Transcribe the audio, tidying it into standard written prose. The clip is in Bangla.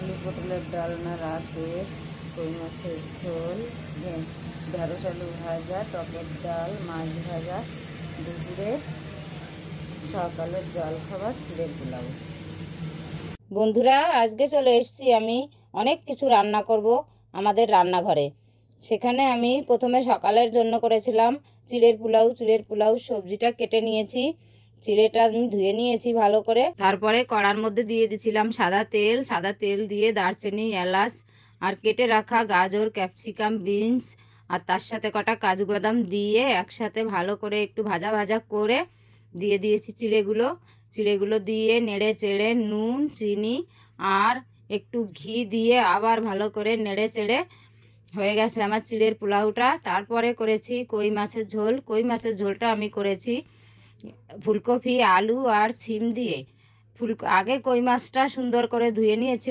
আলু পটলের ডালনা রাতের, কই মাছের ঝোল, ঢেঁড়স আলু ভাজা, টকের ডাল, মাছ ভাজা, দুপুরে সকালের জলখাবার চিড়ের পোলাও। বন্ধুরা, আজকে চলে এসেছি আমি অনেক কিছু রান্না করব আমাদের রান্নাঘরে। সেখানে আমি প্রথমে সকালের জন্য করেছিলাম চিড়ের পোলাও। সবজিটা কেটে নিয়েছি, চিড়েটা আমি ধুয়ে নিয়েছি ভালো করে। তারপরে কড়ার মধ্যে দিয়ে দিয়েছিলাম সাদা তেল দিয়ে দারচিনি, এলাচ আর কেটে রাখা গাজর, ক্যাপসিকাম, বিনস আর তার সাথে কটা কাজু বাদাম দিয়ে একসাথে ভালো করে একটু ভাজা ভাজা করে দিয়ে দিয়েছি চিড়েগুলো দিয়ে নেড়ে চেড়ে নুন, চিনি আর একটু ঘি দিয়ে আবার ভালো করে নেড়ে চেড়ে হয়ে গেছে আমার চিড়ের পোলাওটা। তারপরে করেছি কই মাছের ঝোলটা আমি করেছি ফুলকপি, আলু আর শিম দিয়ে। আগে কই মাছটা সুন্দর করে ধুয়ে নিয়েছি।